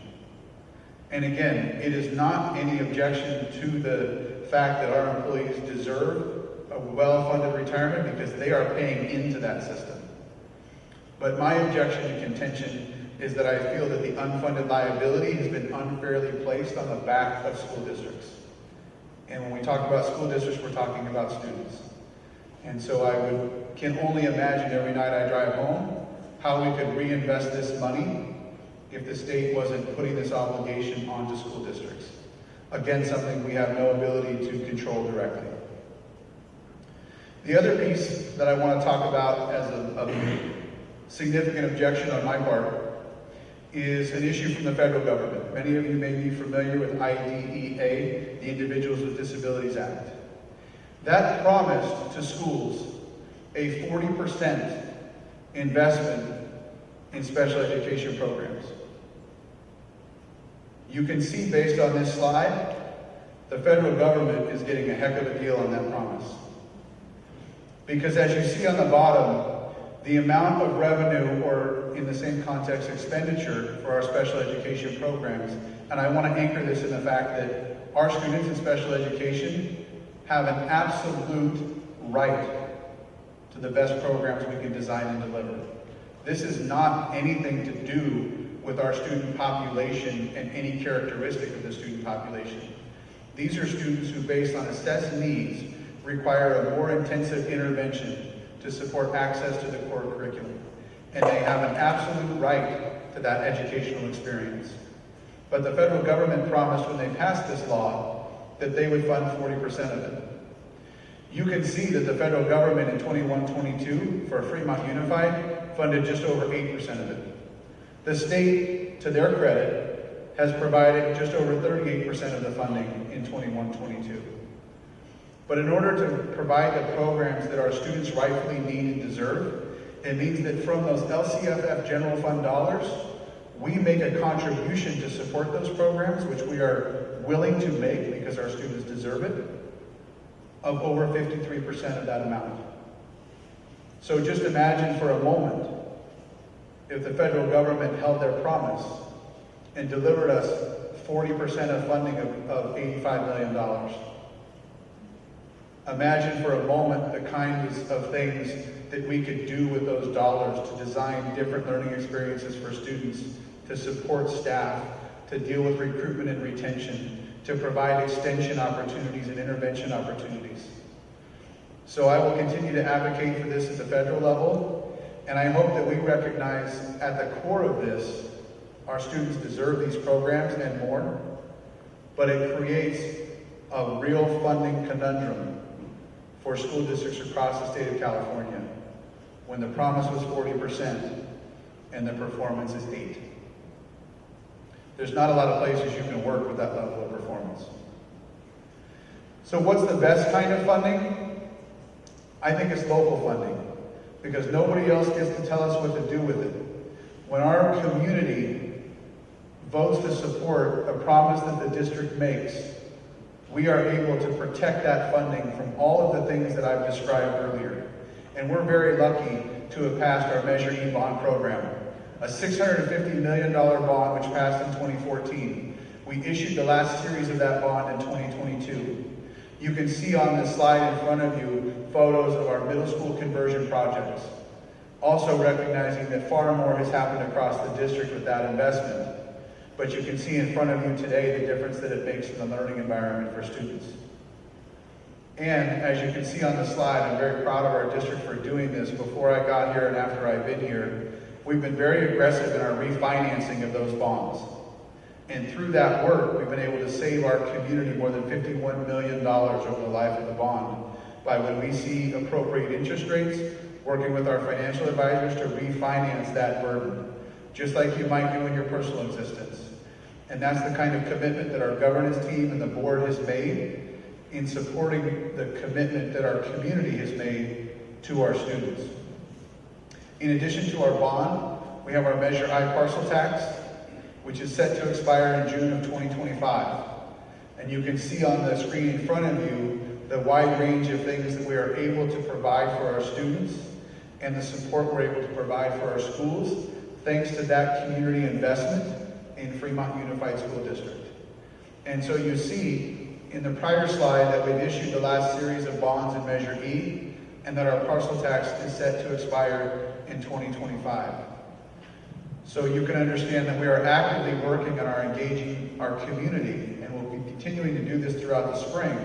And again, it is not any objection to the fact that our employees deserve a well-funded retirement, because they are paying into that system. But my objection and contention is that I feel that the unfunded liability has been unfairly placed on the back of school districts. And when we talk about school districts, we're talking about students. And so I can only imagine every night I drive home how we could reinvest this money if the state wasn't putting this obligation onto school districts. Again, something we have no ability to control directly. The other piece that I want to talk about as a significant objection on my part is an issue from the federal government. Many of you may be familiar with IDEA, the Individuals with Disabilities Act. That promised to schools a 40% investment in special education programs. You can see based on this slide, the federal government is getting a heck of a deal on that promise. Because as you see on the bottom, the amount of revenue, or in the same context, expenditure for our special education programs, and I want to anchor this in the fact that our students in special education have an absolute right to the best programs we can design and deliver. This is not anything to do with our student population and any characteristic of the student population. These are students who, based on assessed needs, require a more intensive intervention to support access to the core curriculum. And they have an absolute right to that educational experience. But the federal government promised when they passed this law that they would fund 40% of it. You can see that the federal government in 21-22 for Fremont Unified funded just over 8% of it. The state, to their credit, has provided just over 38% of the funding in 21-22. But in order to provide the programs that our students rightfully need and deserve, it means that from those LCFF general fund dollars, we make a contribution to support those programs, which we are willing to make because our students deserve it, of over 53% of that amount. So just imagine for a moment if the federal government held their promise and delivered us 40% of funding of $85 million. Imagine for a moment the kinds of things that we could do with those dollars to design different learning experiences for students, to support staff, to deal with recruitment and retention, to provide extension opportunities and intervention opportunities. So I will continue to advocate for this at the federal level, and I hope that we recognize at the core of this, our students deserve these programs and more, but it creates a real funding conundrum for school districts across the state of California when the promise was 40% and the performance is 8%. There's not a lot of places you can work with that level of performance. So what's the best kind of funding? I think it's local funding, because nobody else gets to tell us what to do with it. When our community votes to support a promise that the district makes, we are able to protect that funding from all of the things that I've described earlier. And we're very lucky to have passed our Measure E bond program, a $650 million bond which passed in 2014. We issued the last series of that bond in 2022. You can see on this slide in front of you photos of our middle school conversion projects. Also recognizing that far more has happened across the district with that investment. But you can see in front of you today the difference that it makes in the learning environment for students. And as you can see on the slide, I'm very proud of our district for doing this. Before I got here and after I've been here, we've been very aggressive in our refinancing of those bonds. And through that work, we've been able to save our community more than $51 million over the life of the bond by, when we see appropriate interest rates, working with our financial advisors to refinance that burden, just like you might do in your personal existence. And that's the kind of commitment that our governance team and the board has made in supporting the commitment that our community has made to our students. In addition to our bond, we have our Measure I parcel tax, which is set to expire in June of 2025. And you can see on the screen in front of you the wide range of things that we are able to provide for our students and the support we're able to provide for our schools, thanks to that community investment in Fremont Unified School District. And so you see in the prior slide that we've issued the last series of bonds in Measure E, and that our parcel tax is set to expire in 2025. So you can understand that we are actively working on engaging our community, and we'll be continuing to do this throughout the spring,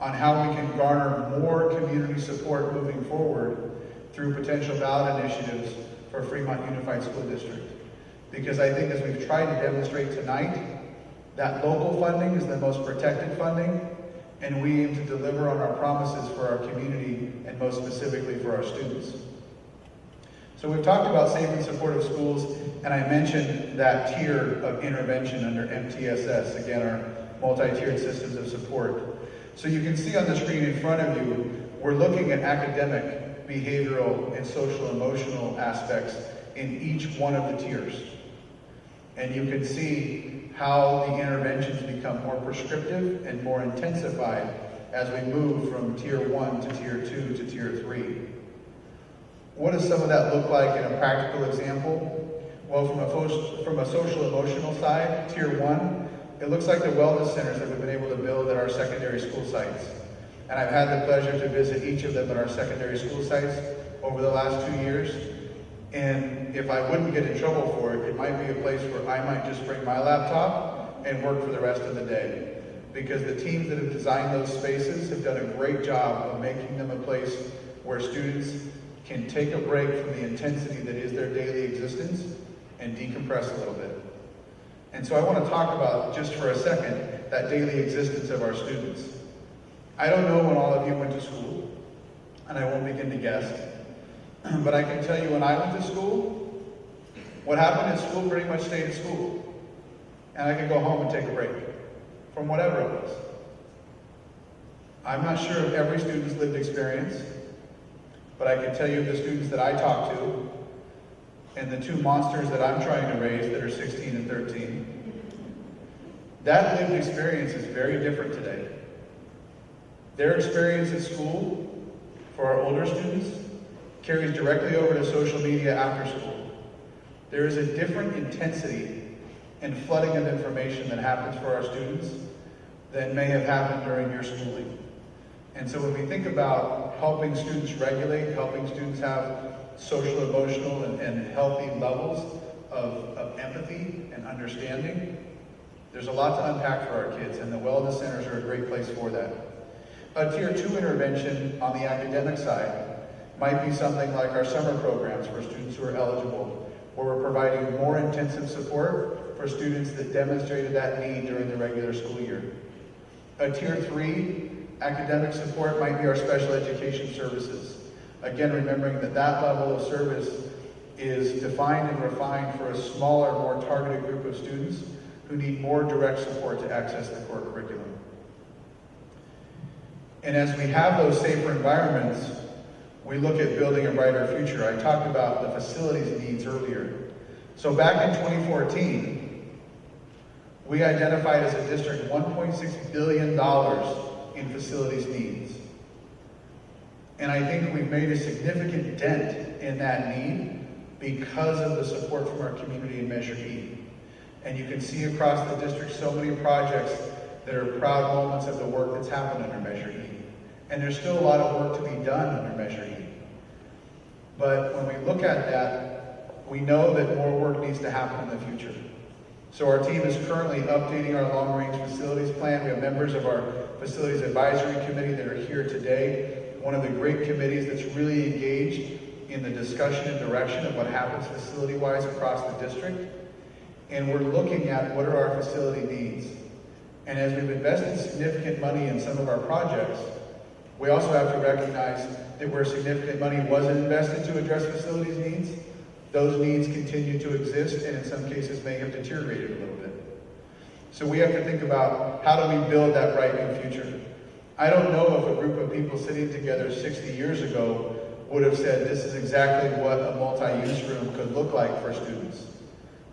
on how we can garner more community support moving forward through potential ballot initiatives for Fremont Unified School District. Because I think, as we've tried to demonstrate tonight, that local funding is the most protected funding, and we aim to deliver on our promises for our community and most specifically for our students. So we've talked about safe and supportive schools, and I mentioned that tier of intervention under MTSS, again, our multi-tiered systems of support. So you can see on the screen in front of you, we're looking at academic, behavioral, and social emotional aspects in each one of the tiers. And you can see how the interventions become more prescriptive and more intensified as we move from Tier 1 to Tier 2 to Tier 3. What does some of that look like in a practical example? Well, from a social emotional side, Tier 1, it looks like the wellness centers that we've been able to build at our secondary school sites. And I've had the pleasure to visit each of them at our secondary school sites over the last 2 years. And if I wouldn't get in trouble for it, it might be a place where I might just bring my laptop and work for the rest of the day. Because the teams that have designed those spaces have done a great job of making them a place where students can take a break from the intensity that is their daily existence and decompress a little bit. And so I want to talk about, just for a second, that daily existence of our students. I don't know when all of you went to school, and I won't begin to guess, but I can tell you when I went to school, what happened in school pretty much stayed in school. And I could go home and take a break from whatever it was. I'm not sure of every student's lived experience, but I can tell you the students that I talk to and the two monsters that I'm trying to raise that are 16 and 13, that lived experience is very different today. Their experience at school for our older students carries directly over to social media after school. There is a different intensity and flooding of information that happens for our students than may have happened during your schooling. And so when we think about helping students regulate, helping students have social, emotional, and healthy levels of empathy and understanding, there's a lot to unpack for our kids, and the wellness centers are a great place for that. A Tier 2 intervention on the academic side might be something like our summer programs for students who are eligible, where we're providing more intensive support for students that demonstrated that need during the regular school year. A Tier 3 academic support might be our special education services. Again, remembering that that level of service is defined and refined for a smaller, more targeted group of students who need more direct support to access the core curriculum. And as we have those safer environments, we look at building a brighter future. I talked about the facilities needs earlier. So back in 2014, we identified as a district $1.6 billion in facilities needs. And I think we've made a significant dent in that need because of the support from our community in Measure E. And you can see across the district so many projects that are proud moments of the work that's happened under Measure E. And there's still a lot of work to be done under Measure E. But when we look at that, we know that more work needs to happen in the future. So our team is currently updating our long-range facilities plan. We have members of our Facilities Advisory Committee that are here today. One of the great committees that's really engaged in the discussion and direction of what happens facility-wise across the district. And we're looking at what are our facility needs. And as we've invested significant money in some of our projects, we also have to recognize that where significant money wasn't invested to address facilities needs, those needs continue to exist and in some cases may have deteriorated a little bit. So we have to think about how do we build that bright new future. I don't know if a group of people sitting together 60 years ago would have said this is exactly what a multi-use room could look like for students.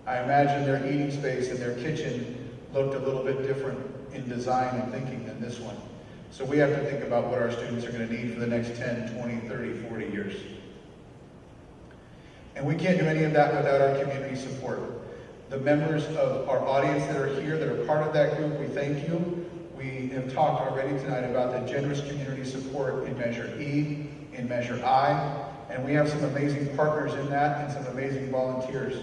I imagine their eating space and their kitchen looked a little bit different in design and thinking than this one. So we have to think about what our students are going to need for the next 10, 20, 30, 40 years. And we can't do any of that without our community support. The members of our audience that are here, that are part of that group, we thank you. We have talked already tonight about the generous community support in Measure E, in Measure I, and we have some amazing partners in that and some amazing volunteers.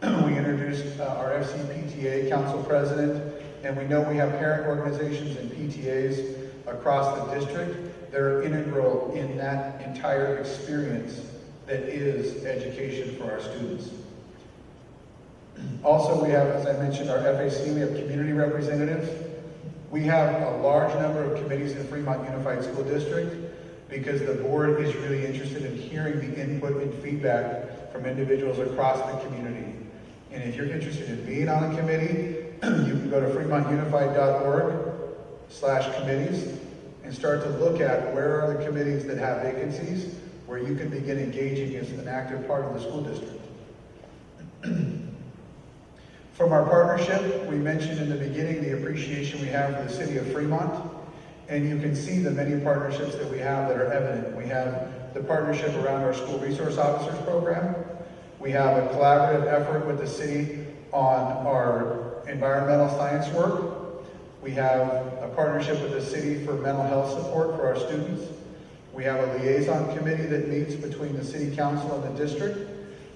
We introduced our FCPTA Council President, and we know we have parent organizations and PTAs across the district that are integral in that entire experience that is education for our students. Also, we have, as I mentioned, our FAC, we have community representatives. We have a large number of committees in Fremont Unified School District because the board is really interested in hearing the input and feedback from individuals across the community. And if you're interested in being on a committee, you can go to fremontunified.org/committees and start to look at where are the committees that have vacancies where you can begin engaging as an active part of the school district. From our partnership, we mentioned in the beginning the appreciation we have for the city of Fremont, and you can see the many partnerships that we have that are evident. We have the partnership around our school resource officers program. We have a collaborative effort with the city on our environmental science work. We have a partnership with the city for mental health support for our students. We have a liaison committee that meets between the city council and the district.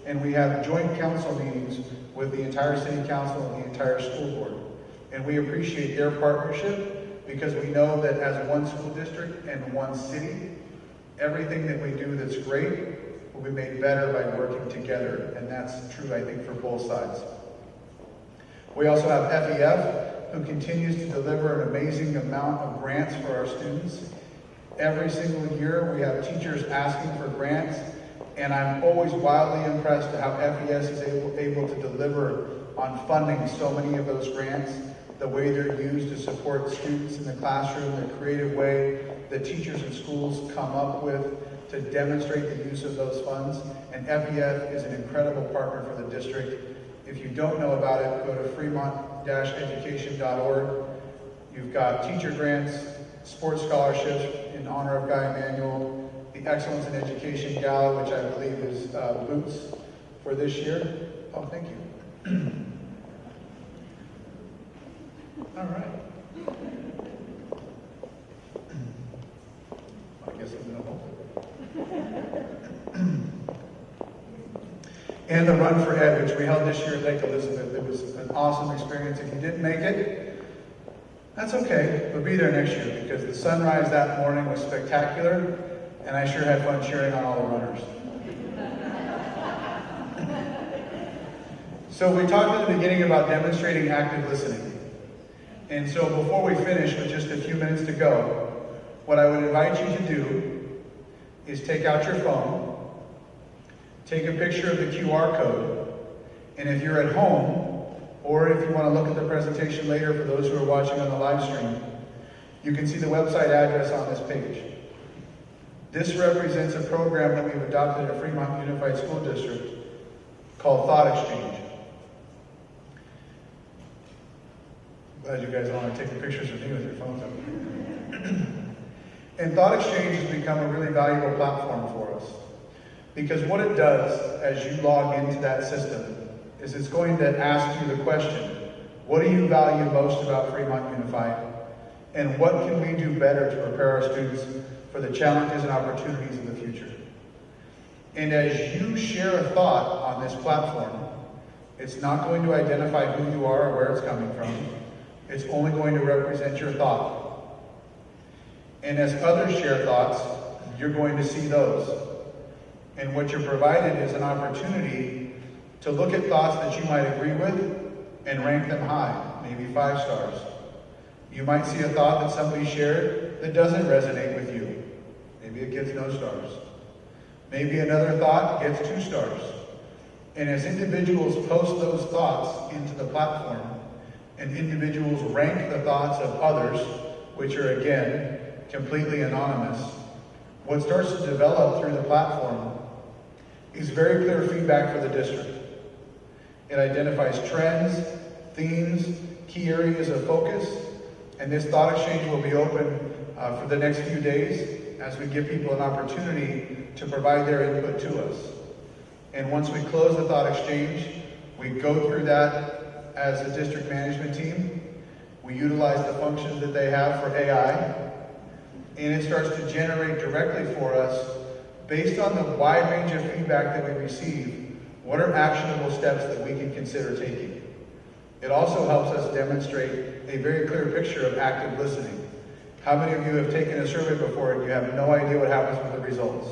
And we have joint council meetings with the entire city council and the entire school board. And we appreciate their partnership because we know that as one school district and one city, everything that we do that's great will be made better by working together. And that's true, I think, for both sides. We also have FEF, who continues to deliver an amazing amount of grants for our students. Every single year, we have teachers asking for grants, and I'm always wildly impressed at how FES is able to deliver on funding so many of those grants, the way they're used to support students in the classroom, the creative way that teachers and schools come up with to demonstrate the use of those funds. And FEF is an incredible partner for the district. If you don't know about it, go to fremont-education.org. You've got teacher grants, sports scholarships in honor of Guy Emanuel, the the Excellence in Education Gala, which I believe is Boots for this year. Oh, thank you. All right. I guess I'm gonna hold it. And the Run for Ed, which we held this year at Lake Elizabeth. It was an awesome experience. If you didn't make it, that's okay, but be there next year, because the sunrise that morning was spectacular, and I sure had fun cheering on all the runners. So we talked at the beginning about demonstrating active listening. And so before we finish, with just a few minutes to go, what I would invite you to do is take out your phone, take a picture of the QR code, and if you're at home, or if you want to look at the presentation later for those who are watching on the live stream, you can see the website address on this page. This represents a program that we've adopted at Fremont Unified School District called Thought Exchange. Glad you guys all want to take the pictures of me with your phones up. And Thought Exchange has become a really valuable platform for us. Because what it does as you log into that system is it's going to ask you the question, what do you value most about Fremont Unified? And what can we do better to prepare our students for the challenges and opportunities of the future? And as you share a thought on this platform, it's not going to identify who you are or where it's coming from. It's only going to represent your thought. And as others share thoughts, you're going to see those. And what you're provided is an opportunity to look at thoughts that you might agree with and rank them high, maybe 5 stars. You might see a thought that somebody shared that doesn't resonate with you. Maybe it gets no stars. Maybe another thought gets 2 stars. And as individuals post those thoughts into the platform, and individuals rank the thoughts of others, which are again, completely anonymous, what starts to develop through the platform is very clear feedback for the district. It identifies trends, themes, key areas of focus, and this thought exchange will be open for the next few days as we give people an opportunity to provide their input to us. And once we close the thought exchange, we go through that as a district management team. We utilize the functions that they have for AI, and it starts to generate directly for us, based on the wide range of feedback that we receive, what are actionable steps that we can consider taking. It also helps us demonstrate a very clear picture of active listening. How many of you have taken a survey before and you have no idea what happens with the results?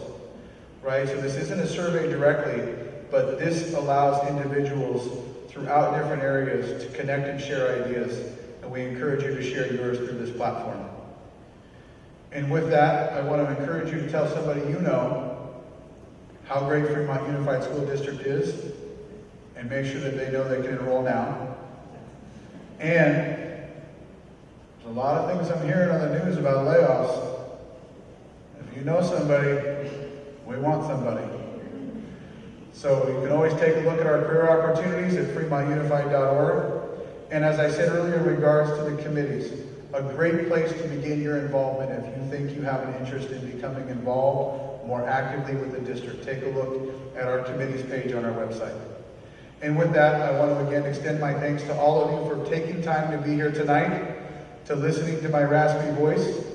Right? So this isn't a survey directly, but this allows individuals throughout different areas to connect and share ideas, and we encourage you to share yours through this platform. And with that, I want to encourage you to tell somebody you know how great Fremont Unified School District is, and make sure that they know they can enroll now. And there's a lot of things I'm hearing on the news about layoffs. If you know somebody, we want somebody. So you can always take a look at our career opportunities at fremontunified.org. And as I said earlier in regards to the committees, a great place to begin your involvement if you think you have an interest in becoming involved more actively with the district. Take a look at our committees page on our website. And with that, I want to again extend my thanks to all of you for taking time to be here tonight, to listening to my raspy voice,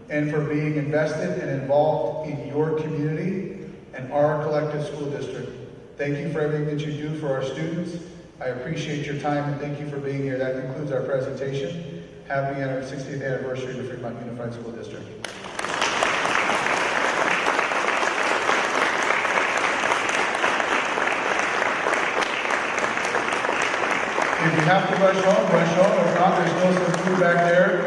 and for being invested and involved in your community and our collective school district. Thank you for everything that you do for our students. I appreciate your time, and thank you for being here. That concludes our presentation. Happy 60th anniversary to Fremont Unified School District. If you have to rush home, rush home. If not, there's still some food back there.